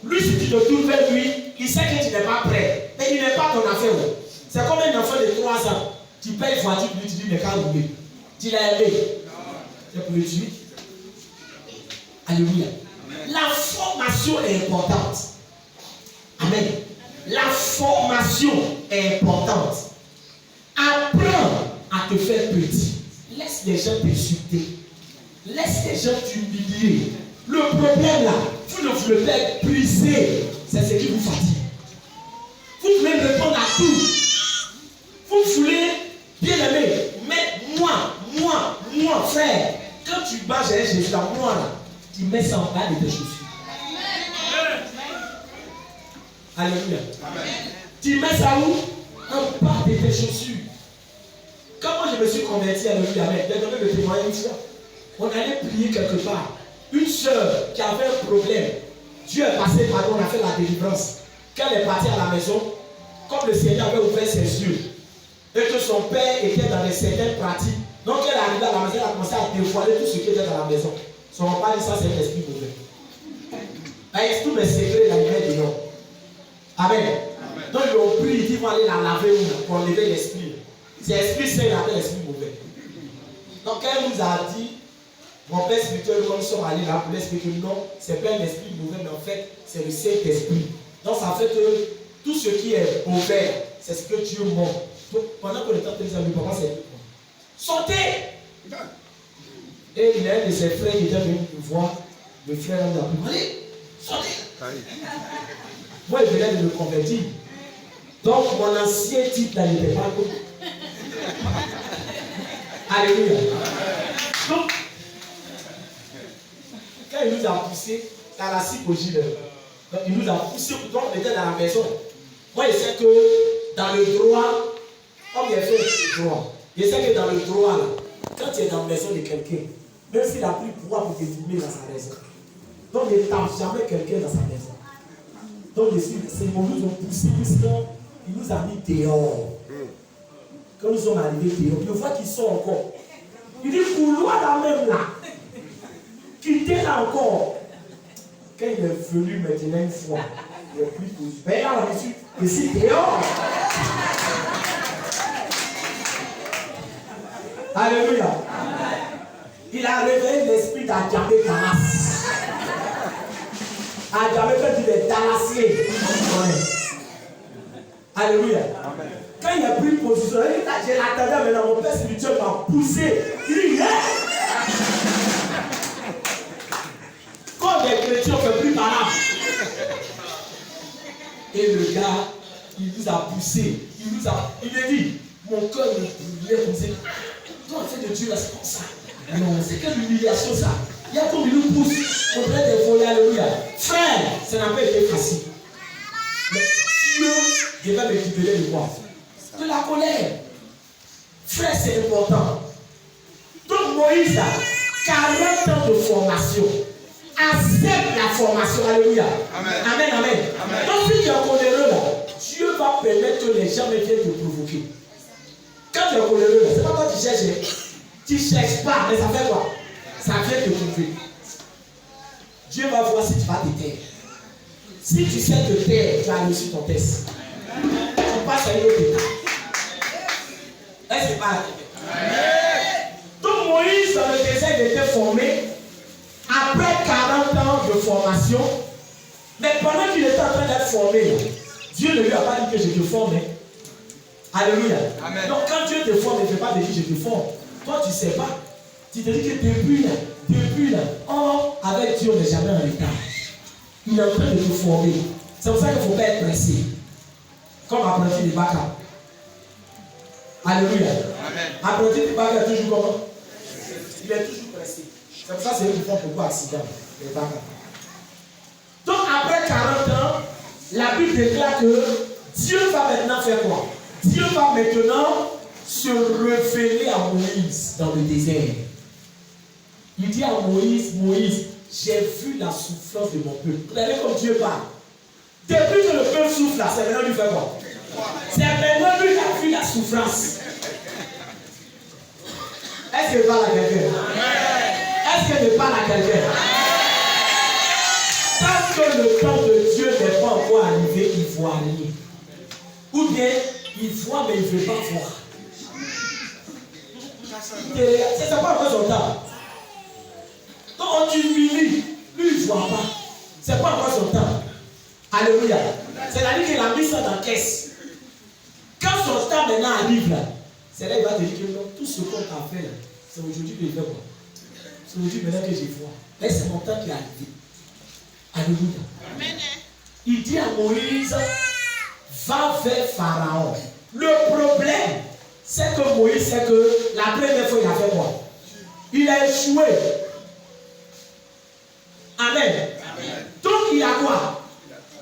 S1: lui, si tu te tournes vers lui, il sait que tu n'es pas prêt. Mais il n'est pas ton affaire. C'est comme un enfant de 3 ans. Tu payes une voiture, tu dis, mais quand rouler. Tu l'as aimé. C'est pour le tuer. Alléluia. La formation est importante. Amen. La formation est importante. Apprends à te faire petit. Laisse les gens t'insulter. Laisse les gens t'humilier. Le problème là, vous ne voulez pas être brisé. C'est ce qui vous fatigue. Vous voulez répondre à tout. Vous voulez, bien aimé, mais moi, frère, quand tu bats Jésus, là, moi là, tu mets ça en bas de tes chaussures. Alléluia. Tu mets ça où? En bas de tes chaussures. Quand moi je me suis converti, alléluia, j'ai donné le témoignage une fois. On allait prier quelque part. Une soeur qui avait un problème, Dieu est passé par nous, on a fait la délivrance. Quand elle est partie à la maison, comme le Seigneur avait ouvert ses yeux, et que son père était dans certaines pratiques, donc elle est arrivée à la maison, elle a commencé à dévoiler tout ce qui était dans la maison. Son père dit ça, c'est un esprit mauvais. Avec tous mes secrets, la lumière de l'homme. Amen. Donc ils ont pris, ils disent, ils vont aller la laver pour enlever l'esprit. C'est l'esprit saint, il appelle l'esprit mauvais. Donc quand il nous a dit, mon père spirituel, nous sommes allés là pour l'expliquer que non, c'est pas un esprit mauvais, mais en fait, c'est le Saint-Esprit. Donc ça fait que tout ce qui est mauvais, c'est ce que Dieu montre. Donc pendant que le temps de nous papa, c'est sortez! Et il y a un de ses frères qui était venu me voir. Le frère nous a dit, allez, sortez! Moi, il venait de me convertir. Donc mon ancien titre là, il n'était pas bon. Alléluia. Donc, quand il nous a poussé dans la psychologie, donc il nous a poussé, donc on était dans la maison. Moi, je sais que dans le droit, comme il a fait le droit, je sais que dans le droit, là, quand tu es dans la maison de quelqu'un, même s'il a pris pouvoir pour te filmer dans sa maison, donc il ne tape jamais quelqu'un dans sa maison. Donc, ces mots nous ont poussé puisqu'il nous a mis dehors. Quand nous sommes arrivés dehors, je vois qu'ils sont encore. Il dit, couloir là même là. Quittez là encore. Quand il est venu maintenant une fois, il est plus possible. Mais là, je suis dehors. Alléluia. Il a réveillé l'esprit d'Adjamé Damas. Adjamé, quand il est dalassier. Alléluia. Amen. Quand il a pris position, il dit, j'ai l'attendais maintenant, mon père spirituel m'a poussé. Il dit, yeah! Quand les chrétiens ont pris par là. Et le gars, il nous a poussé. Il a dit, mon cœur me brûlait comme ça. Toi, en fait de Dieu, là, c'est comme ça. Non, c'est quelle humiliation ça. Il y a comme il nous pousse. On peut des volets, alléluia. Frère, ça n'a pas été facile. Mais Dieu, il va me libérer de quoi? De la colère. Frère, c'est important. Donc Moïse a 40 ans de formation. Accepte la formation. Alléluia. Amen. Amen, amen. Amen. Donc si tu es coléreux là, Dieu va permettre que les gens viennent te provoquer. Quand tu es coléreux là, c'est pas toi qui cherches. Tu ne cherches pas, mais ça fait quoi? Ça vient te trouver. Dieu va voir si tu vas te taire. Si tu sais te taire, tu as reçu ton test. Tu passes à une autre étape. Est-ce que pas? Donc Moïse dans le désert était formé après 40 ans de formation. Mais pendant qu'il était en train d'être formé, Dieu ne lui a pas dit que je te forme. Alléluia. Amen. Donc quand Dieu te forme, il ne fait pas te dire je te forme. Toi tu ne sais pas. Tu te dis que depuis là, oh, avec Dieu on n'est jamais en retard. Il est en train de te former. C'est pour ça qu'il ne faut pas être pressé. Comme apprenti de Baka. Alléluia. Apprenti de Baka est toujours comment? Il est toujours pressé. C'est pour ça que c'est eux qui font beaucoup d'accidents. Les Baka. Donc après 40 ans, la Bible déclare que Dieu va maintenant faire quoi? Dieu va maintenant se révéler à Moïse dans le désert. Il dit à Moïse, Moïse, j'ai vu la souffrance de mon peuple. Regardez comme Dieu parle. Depuis que le peuple souffre là, c'est maintenant lui faire quoi? C'est maintenant lui qui a vu la souffrance. Est-ce qu'il parle à quelqu'un? Est-ce qu'il parle à quelqu'un? Tant que le temps de Dieu n'est pas encore arrivé, il ne voit rien. Ou bien, il voit mais il ne veut pas voir. C'est pas encore son temps. Donc on t'humilie, lui il ne voit pas. C'est pas encore son temps. Alléluia. C'est-à-dire qu'il a mis ça dans la caisse. Quand son temps maintenant arrive là, c'est là qu'il va te dire que non, tout ce qu'on t'a fait là, c'est aujourd'hui que je fais quoi? C'est aujourd'hui maintenant que je vois. Mais c'est mon temps qui est arrivé. Alléluia. Amen. Il dit à Moïse, va vers Pharaon. Le problème, c'est que Moïse sait que la première fois il a fait quoi? Il a échoué. Amen. Amen. Donc il a quoi?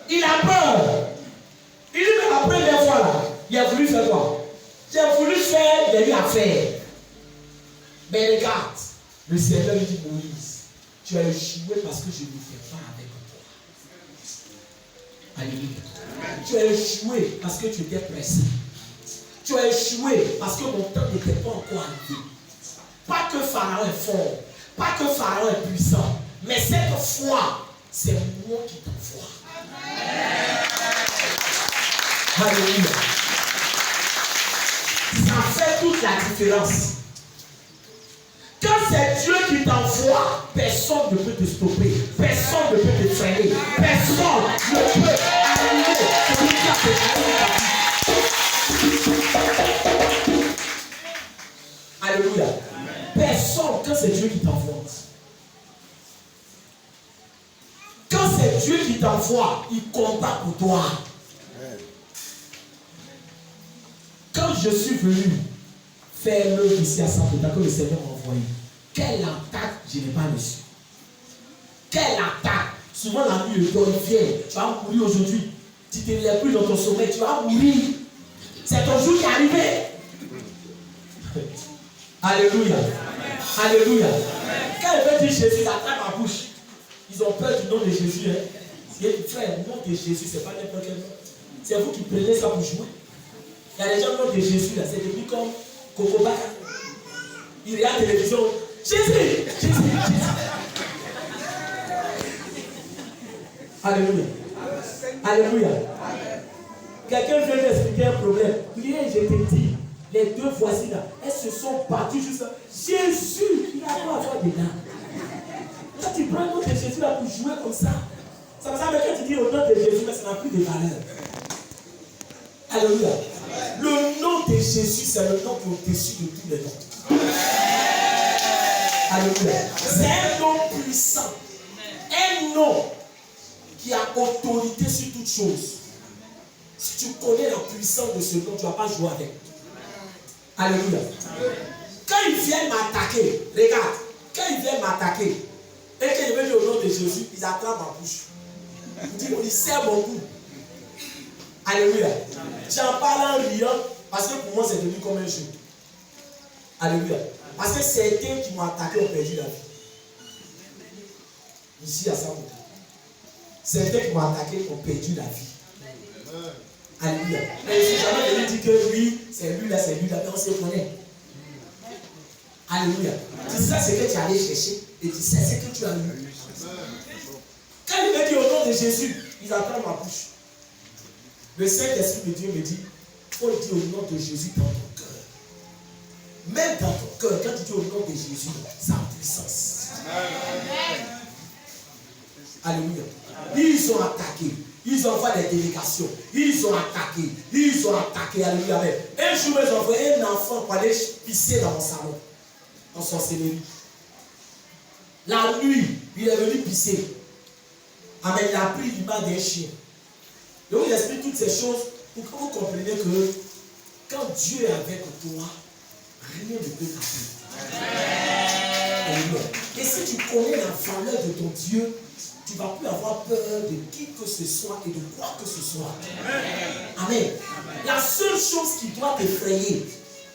S1: Il a peur. Il dit que la première fois là, il a voulu faire quoi? J'ai voulu faire des affaires. Mais regarde, le Seigneur lui dit Moïse, tu as échoué parce que je ne fais pas avec toi. Alléluia. Tu as échoué parce que tu étais pressé. Tu as échoué parce que mon temps n'était pas encore arrivé. Pas que Pharaon est fort, pas que Pharaon est puissant, mais cette foi, c'est moi qui t'envoie. Alléluia. Ça fait toute la différence. Quand c'est Dieu qui t'envoie, personne ne peut te stopper. Personne ne peut te freiner. Personne ne peut annuler celui qui a fait ta vie. Alléluia. Personne, quand c'est Dieu qui t'envoie. Quand c'est Dieu qui t'envoie, il combat pour toi. Quand je suis venu faire l'œuvre ici à Saint-Pétain, que le Seigneur m'a envoyé, quelle attaque je n'ai pas reçue. Quelle attaque. Souvent la nuit, le don vient. Tu vas mourir aujourd'hui. Tu ne te lèves plus dans ton sommeil. Tu vas mourir. C'est ton jour qui est arrivé. Alléluia. Amen. Alléluia. Amen. Quand ils veulent dire Jésus, ils attrapent ma bouche. Ils ont peur du nom de Jésus. Frère, le nom de Jésus, ce n'est pas n'importe quel nom. C'est vous qui prenez ça pour jouer. Il y a des gens, le nom de Jésus, là, c'est devenu comme Coco Baka. Il regarde la télévision. Jésus, Jésus, Jésus. Alléluia. Alléluia. Quelqu'un vient d'expliquer un problème. Il dit, je te dis, les deux voisines là, elles se sont battues juste là. Jésus, il a pas à avoir des dents. Quand tu prends le nom de Jésus là pour jouer comme ça, ça veut dire que quand tu dis au nom de Jésus, mais ça n'a plus de valeur. Alléluia. Le nom de Jésus, c'est le nom qui est au-dessus de tous les noms. Alléluia. C'est un nom puissant. Un nom qui a autorité sur toutes choses. Si tu connais la puissance de ce nom, tu ne vas pas jouer avec. Alléluia. Quand ils viennent m'attaquer, regarde, quand ils viennent m'attaquer, et que je vais dire au nom de Jésus, ils attrapent ma bouche. Ils serrent mon cou. Alléluia. J'en parle en riant, parce que pour moi c'est devenu comme un jeu. Alléluia. Parce que certains qui m'ont attaqué ont perdu la vie. Ici à Saint-Pétain. Certains qui m'ont attaqué ont perdu la vie. Alléluia. Mais je ne suis jamais venu dire que oui, c'est lui là, mais on se connaît. Alléluia. Tu sais ce que tu allais chercher et tu sais ce que tu as eu. Quand il me dit au nom de Jésus, ils attrapent ma bouche. Le Saint-Esprit de Dieu me dit, il faut dire au nom de Jésus dans ton cœur. Même dans ton cœur, quand tu dis au nom de Jésus, ça a puissance. Alléluia. Ils ont attaqué. Ils envoient des délégations. Ils ont attaqué. Alléluia. Un jour, ils ont envoyé un enfant pour aller pisser dans mon salon. En sorcellerie. La nuit, il est venu pisser. Amen. Il a pris l'image d'un chien. Donc, il explique toutes ces choses pour que vous compreniez que quand Dieu est avec toi, rien ne peut t'arrêter. Et si tu connais la valeur de ton Dieu, tu ne vas plus avoir peur de qui que ce soit et de quoi que ce soit. Amen. La seule chose qui doit t'effrayer,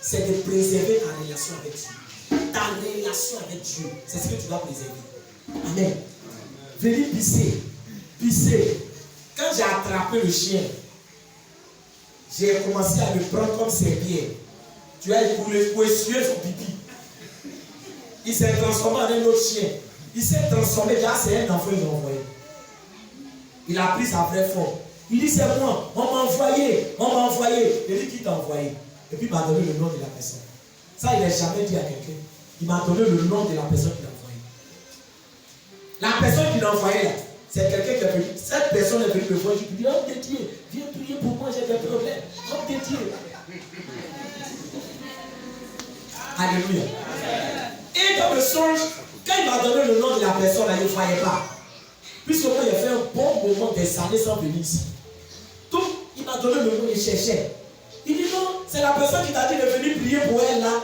S1: c'est de préserver ta relation avec Dieu. Ta relation avec Dieu, c'est ce que tu dois préserver. Amen. Venez pisser. Pisser. Quand j'ai attrapé le chien, j'ai commencé à le prendre comme serpillère. Tu vois, pour essuyer son pipi. Il s'est transformé en un autre chien. Il s'est transformé, déjà c'est un enfant qu'il a envoyé. Il a pris sa vraie forme. Il dit c'est moi, on m'a envoyé. Il dit qui t'a envoyé. Et puis il m'a donné le nom de la personne. Ça il n'a jamais dit à quelqu'un. Il m'a donné le nom de la personne qu'il a envoyé. La personne qu'il a envoyé là, c'est quelqu'un qui est venu. Cette personne est venue me voir. Je lui dis, homme de Dieu, viens prier pour moi, j'ai des problèmes. Homme de Dieu. Alléluia. Et dans le songe, quand il m'a donné le nom de la personne, là, il ne croyait pas. Puisque moi, il a fait un bon moment des années sans venir ici. Donc, il m'a donné le nom, il cherchait. Il dit non, c'est la personne qui t'a dit de venir prier pour elle là.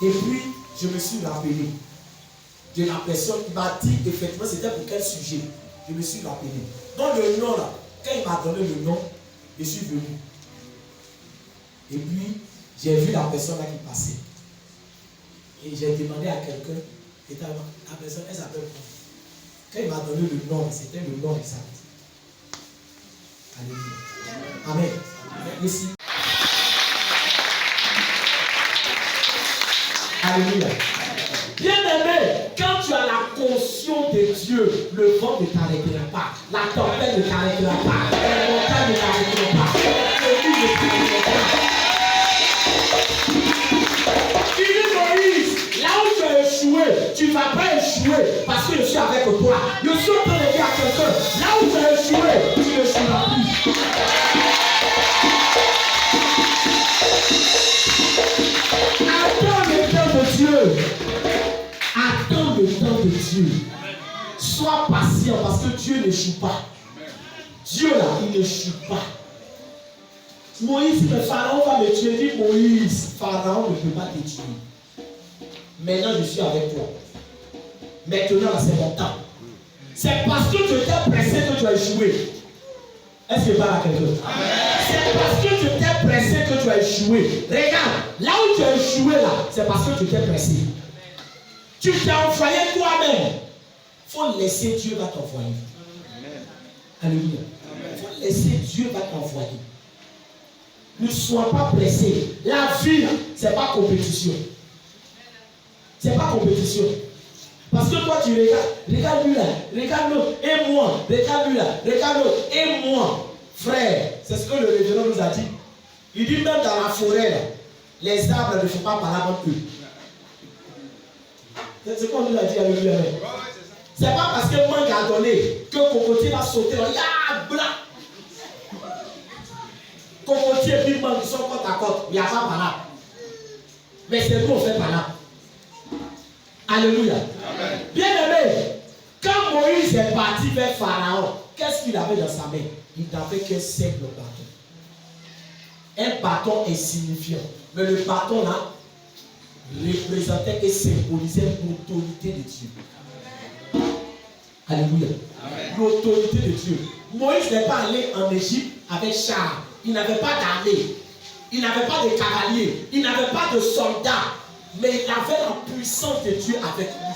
S1: Et puis, je me suis rappelé de la personne qui m'a dit effectivement c'était pour quel sujet. Je me suis rappelé. Donc le nom là, quand il m'a donné le nom, je suis venu. Et puis, j'ai vu la personne là qui passait. Et j'ai demandé à quelqu'un, et la personne, elle s'appelle quoi? Quand il m'a donné le nom, c'était le nom exact. Alléluia. Amen. Amen. Ici. Alléluia. Bien-aimé, quand tu as la conscience de Dieu, le vent ne t'arrêtera pas, la tempête ne t'arrêtera pas, la montagne ne t'arrêtera pas, le lit ne t'arrêtera pas. temps de Dieu. Sois patient parce que Dieu n'échoue pas. Dieu là, il n'échoue pas. Moïse, le Pharaon va me tuer. Dit Moïse, Pharaon ne peut pas te tuer. Maintenant, je suis avec toi. Maintenant, là, c'est mon temps. C'est parce que tu étais pressé que tu as échoué. Est-ce que parle à quelqu'un? C'est parce que tu étais pressé que tu as échoué. Regarde, là où tu as échoué, là, c'est parce que tu étais pressé. Tu t'es envoyé toi-même. Il faut laisser Dieu va t'envoyer. Alléluia. Il faut laisser Dieu va t'envoyer. Ne sois pas pressé. La vie, ce n'est pas compétition. Ce n'est pas compétition. Parce que toi, tu regarde lui là, regarde l'autre, et moi, regarde lui là, regarde l'autre, et moi. Frère, c'est ce que le révérend nous a dit. Il dit même dans la forêt, là, les arbres ne font pas parler entre eux. C'est ce qu'on nous a dit avec lui. C'est pas parce que manque a donné que cocotier va sauter là, ya blanc. Cocotier et puis manque sont côte à côte, il n'y a pas parler. Mais c'est nous on fait parler. Alléluia. Amen. Bien aimé, quand Moïse est parti vers Pharaon, qu'est-ce qu'il avait dans sa main? Il n'avait qu'un simple bâton. Un bâton insignifiant. Mais le bâton là représentait et symbolisait l'autorité de Dieu. Alléluia. L'autorité de Dieu. Moïse n'est pas allé en Égypte avec char. Il n'avait pas d'armée. Il n'avait pas de cavaliers. Il n'avait pas de soldats. Mais il avait la puissance de Dieu avec lui.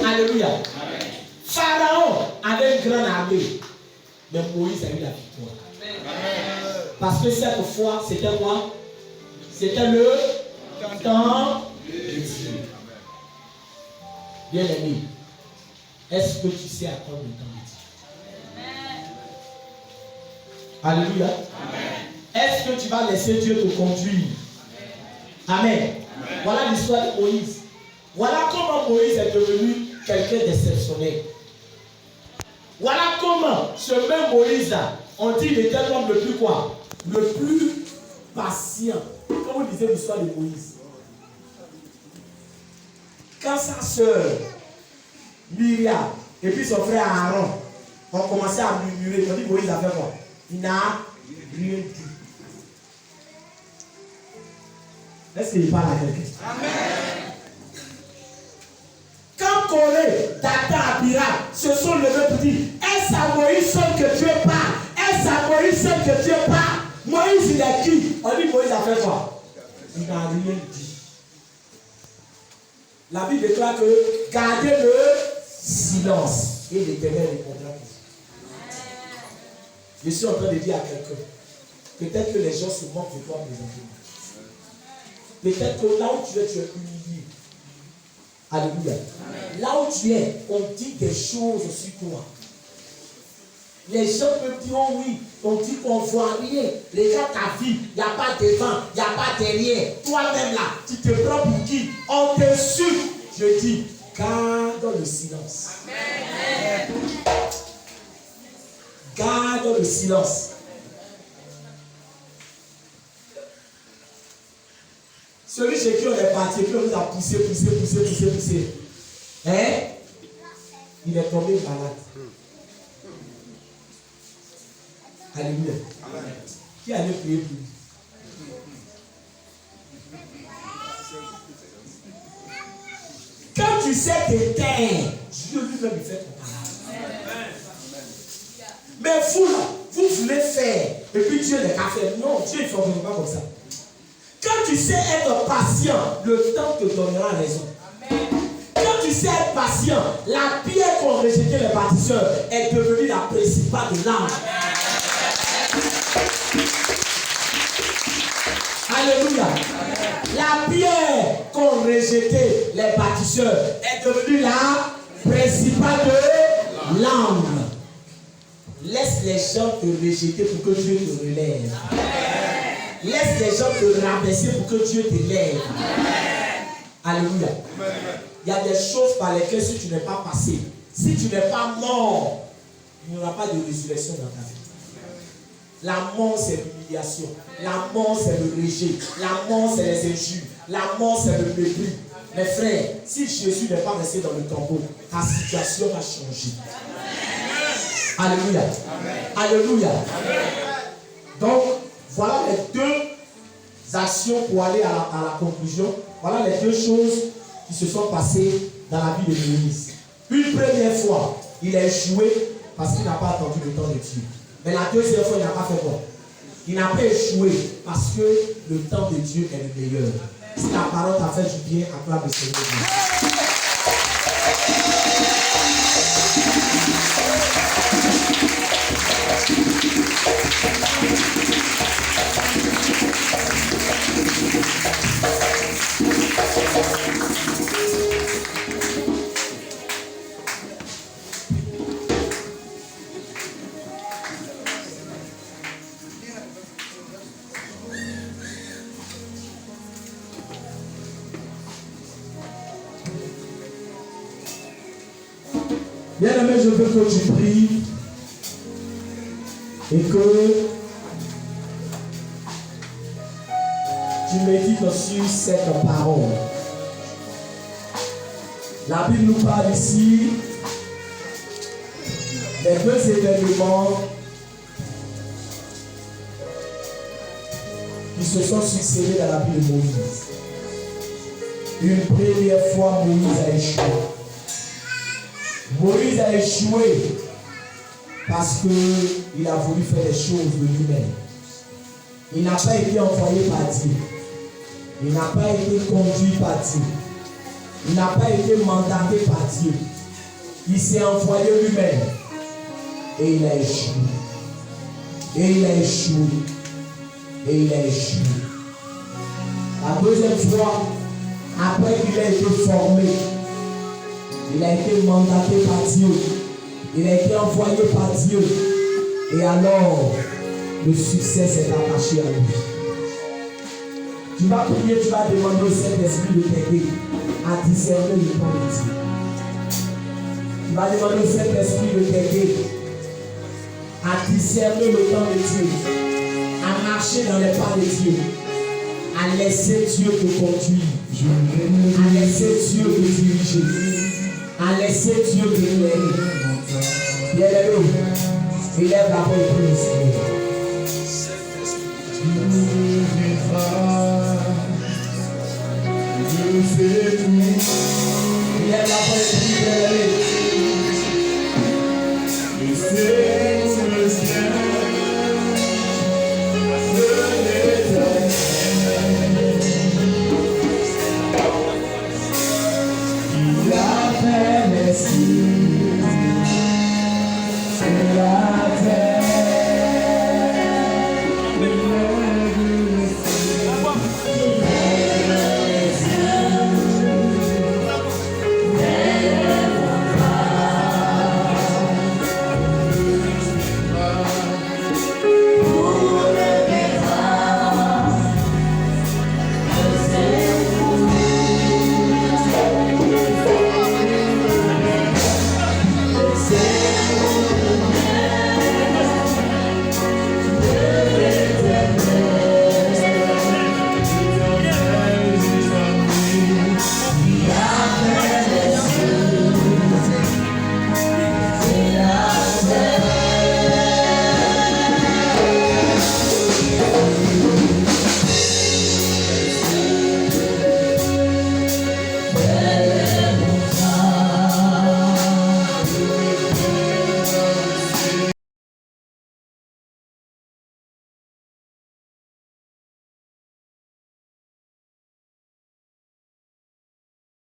S1: Alléluia. Amen. Pharaon avait une grande armée. Mais Moïse a eu la victoire. Amen. Parce que cette fois, c'était quoi? C'était le temps de Dieu. Bien aimé, est-ce que tu sais attendre le temps de Dieu? Alléluia. Amen. Est-ce que tu vas laisser Dieu te conduire? Amen. Amen. Voilà l'histoire de Moïse. Voilà comment Moïse est devenu quelqu'un d'exceptionnel. Voilà comment ce même Moïse-là, on dit qu'il était l'homme le plus quoi? Le plus patient. Comme vous disiez l'histoire de Moïse. Quand sa soeur Myriam et puis son frère Aaron ont commencé à murmurer, on dit Moïse a fait quoi? Il n'a rien dit. Est-ce qu'il parle à quelqu'un? Amen. Quand Corée, Dathan, Abiram se sont levés pour dire est-ce à Moïse seul que Dieu parle? Est-ce à Moïse seul que Dieu parle? Moïse il est qui? On dit Moïse a fait quoi? Il n'a rien dit. La Bible déclare que gardez le silence et l'Éternel répondra. Je suis en train de dire à quelqu'un, peut-être que les gens se moquent de toi présentement. Peut-être que là où tu es humilié. Alléluia. Amen. Là où tu es, on dit des choses sur toi. Les gens peuvent dire, oh oui, on dit qu'on ne voit rien. Regarde ta vie, il n'y a pas devant, il n'y a pas derrière. Toi-même là, tu te prends pour qui? On t'insulte. Je dis, garde le silence. Amen. Garde le silence. Celui chez qui on est parti, puis on nous a poussé. Hein? Il est tombé malade. Alléluia. Amen. Qui allait prier pour lui? Quand tu sais te taire, Dieu lui-même fait ton malade. Mais vous là, vous voulez faire, et puis Dieu n'est qu'à faire. Non, Dieu ne fonctionne pas comme ça. Quand tu sais être patient, le temps te donnera raison. Amen. Quand tu sais être patient, la pierre qu'ont rejeté les bâtisseurs est devenue la principale de l'âme. Alléluia. Amen. La pierre qu'ont rejeté les bâtisseurs est devenue la principale de l'âme. Laisse les gens te rejeter pour que Dieu te relève. Amen. Laisse les gens te rabaisser pour que Dieu t'élève. Alléluia. Il y a des choses par lesquelles si tu n'es pas passé, si tu n'es pas mort, il n'y aura pas de résurrection dans ta vie. La mort c'est l'humiliation. La mort c'est le rejet. La mort c'est les injures. La mort c'est le mépris. Mes frères, si Jésus n'est pas resté dans le tombeau, ta situation va changer. Alléluia. Alléluia. Donc, voilà les deux actions pour aller à la conclusion. Voilà les deux choses qui se sont passées dans la vie de Moïse. Une première fois, il a échoué parce qu'il n'a pas attendu le temps de Dieu. Mais la deuxième fois, il n'a pas fait quoi? Il n'a pas échoué parce que le temps de Dieu est le meilleur. Si la parole t'a fait du bien, acclame le Seigneur. Bien-aimé, je veux que tu pries et que tu médites sur cette parole. La Bible nous parle ici des deux événements qui se sont succédés dans la vie de Moïse. Une première fois, Moïse a échoué. Moïse a échoué parce qu'il a voulu faire les choses de lui-même. Il n'a pas été envoyé par Dieu. Il n'a pas été conduit par Dieu. Il n'a pas été mandaté par Dieu. Il s'est envoyé lui-même. Et il a échoué. Et il a échoué. Et il a échoué. La deuxième fois, après qu'il a été formé, il a été mandaté par Dieu. Il a été envoyé par Dieu. Et alors, le succès s'est attaché à lui. Tu vas prier, tu vas demander au Saint-Esprit de t'aider à discerner le temps de Dieu. Tu vas demander au Saint-Esprit de t'aider à discerner le temps de Dieu, à marcher dans les pas de Dieu, à laisser Dieu te conduire, à laisser Dieu te diriger, à laisser Dieu te éclairer. Bien-aimé, élève la voix et prie le Seigneur. Élève la voix et prie, bien-aimé.
S2: Il a fait les signes.